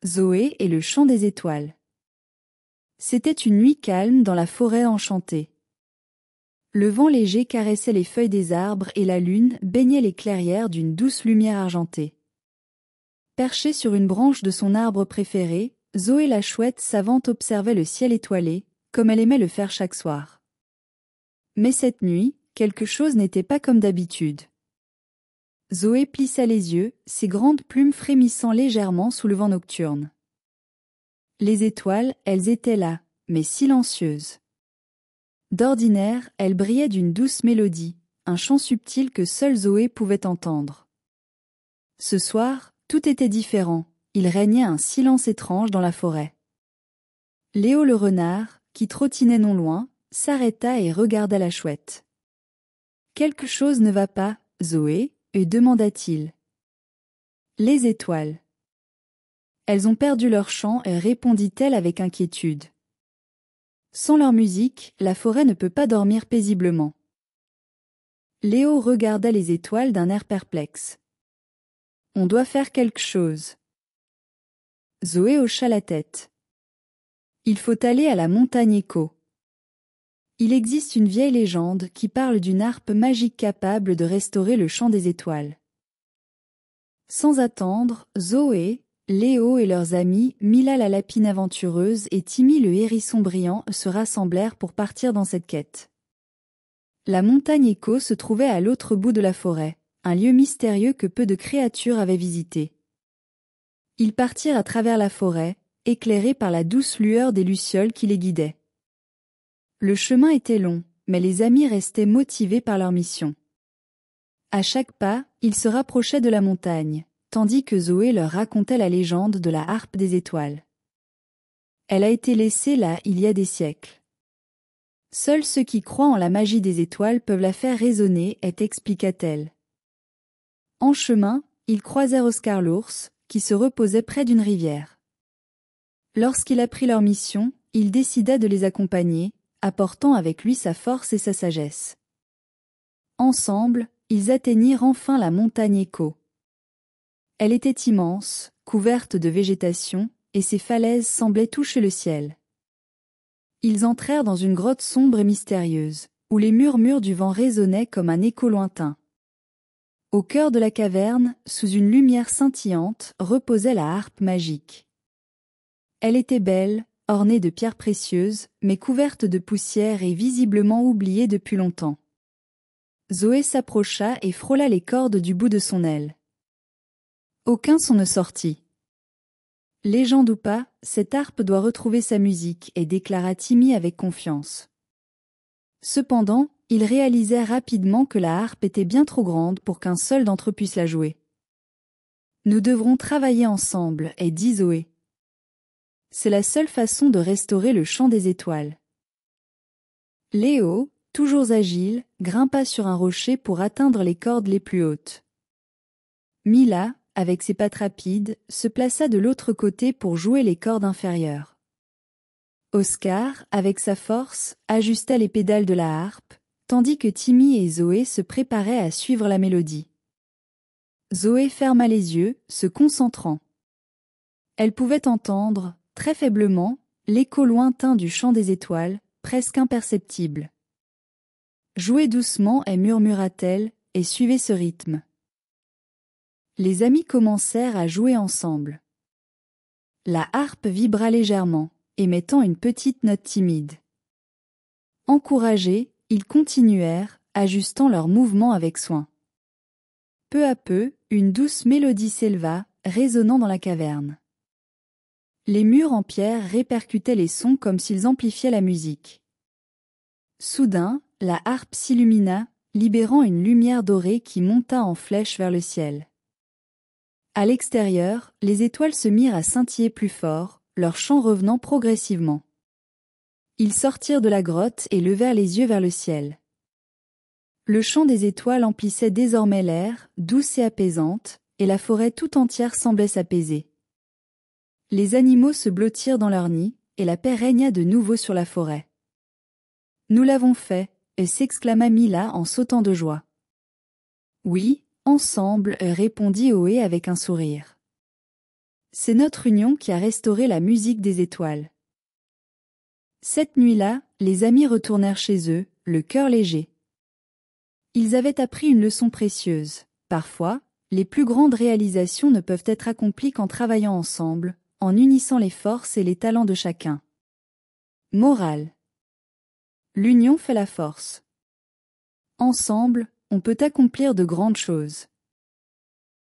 Zoé et le chant des étoiles. C'était une nuit calme dans la forêt enchantée. Le vent léger caressait les feuilles des arbres et la lune baignait les clairières d'une douce lumière argentée. Perchée sur une branche de son arbre préféré, Zoé la chouette savante observait le ciel étoilé, comme elle aimait le faire chaque soir. Mais cette nuit, quelque chose n'était pas comme d'habitude. Zoé plissa les yeux, ses grandes plumes frémissant légèrement sous le vent nocturne. Les étoiles, elles étaient là, mais silencieuses. D'ordinaire, elles brillaient d'une douce mélodie, un chant subtil que seule Zoé pouvait entendre. Ce soir, tout était différent, il régnait un silence étrange dans la forêt. Léo le renard, qui trottinait non loin, s'arrêta et regarda la chouette. « Quelque chose ne va pas, Zoé ?» demanda-t-il. « Les étoiles. Elles ont perdu leur chant, répondit-elle avec inquiétude. Sans leur musique, la forêt ne peut pas dormir paisiblement. Léo regarda les étoiles d'un air perplexe. On doit faire quelque chose. Zoé hocha la tête. Il faut aller à la montagne Écho. Il existe une vieille légende qui parle d'une harpe magique capable de restaurer le chant des étoiles. Sans attendre, Zoé, Léo et leurs amis, Mila la lapine aventureuse et Timmy le hérisson brillant se rassemblèrent pour partir dans cette quête. La montagne Écho se trouvait à l'autre bout de la forêt, un lieu mystérieux que peu de créatures avaient visité. Ils partirent à travers la forêt, éclairés par la douce lueur des lucioles qui les guidaient. Le chemin était long, mais les amis restaient motivés par leur mission. À chaque pas, ils se rapprochaient de la montagne, tandis que Zoé leur racontait la légende de la harpe des étoiles. Elle a été laissée là il y a des siècles. Seuls ceux qui croient en la magie des étoiles peuvent la faire résonner, expliqua-t-elle. En chemin, ils croisèrent Oscar l'ours, qui se reposait près d'une rivière. Lorsqu'il apprit leur mission, il décida de les accompagner, apportant avec lui sa force et sa sagesse. Ensemble, ils atteignirent enfin la montagne Écho. Elle était immense, couverte de végétation, et ses falaises semblaient toucher le ciel. Ils entrèrent dans une grotte sombre et mystérieuse, où les murmures du vent résonnaient comme un écho lointain. Au cœur de la caverne, sous une lumière scintillante, reposait la harpe magique. Elle était belle, ornée de pierres précieuses, mais couverte de poussière et visiblement oubliée depuis longtemps. Zoé s'approcha et frôla les cordes du bout de son aile. Aucun son ne sortit. Légende ou pas, cette harpe doit retrouver sa musique, déclara Timmy avec confiance. Cependant, ils réalisèrent rapidement que la harpe était bien trop grande pour qu'un seul d'entre eux puisse la jouer. Nous devrons travailler ensemble, dit Zoé. C'est la seule façon de restaurer le chant des étoiles. Léo, toujours agile, grimpa sur un rocher pour atteindre les cordes les plus hautes. Mila, avec ses pattes rapides, se plaça de l'autre côté pour jouer les cordes inférieures. Oscar, avec sa force, ajusta les pédales de la harpe, tandis que Timmy et Zoé se préparaient à suivre la mélodie. Zoé ferma les yeux, se concentrant. Elle pouvait entendre, très faiblement, l'écho lointain du chant des étoiles, presque imperceptible. Jouez doucement, murmura-t-elle, et suivez ce rythme. Les amis commencèrent à jouer ensemble. La harpe vibra légèrement, émettant une petite note timide. Encouragés, ils continuèrent, ajustant leurs mouvements avec soin. Peu à peu, une douce mélodie s'éleva, résonnant dans la caverne. Les murs en pierre répercutaient les sons comme s'ils amplifiaient la musique. Soudain, la harpe s'illumina, libérant une lumière dorée qui monta en flèche vers le ciel. À l'extérieur, les étoiles se mirent à scintiller plus fort, leur chant revenant progressivement. Ils sortirent de la grotte et levèrent les yeux vers le ciel. Le chant des étoiles emplissait désormais l'air, douce et apaisante, et la forêt tout entière semblait s'apaiser. Les animaux se blottirent dans leurs nids, et la paix régna de nouveau sur la forêt. « Nous l'avons fait !» s'exclama Mila en sautant de joie. « Oui, ensemble !» répondit Oé avec un sourire. C'est notre union qui a restauré la musique des étoiles. Cette nuit-là, les amis retournèrent chez eux, le cœur léger. Ils avaient appris une leçon précieuse. Parfois, les plus grandes réalisations ne peuvent être accomplies qu'en travaillant ensemble, en unissant les forces et les talents de chacun. Morale. L'union fait la force. Ensemble, on peut accomplir de grandes choses.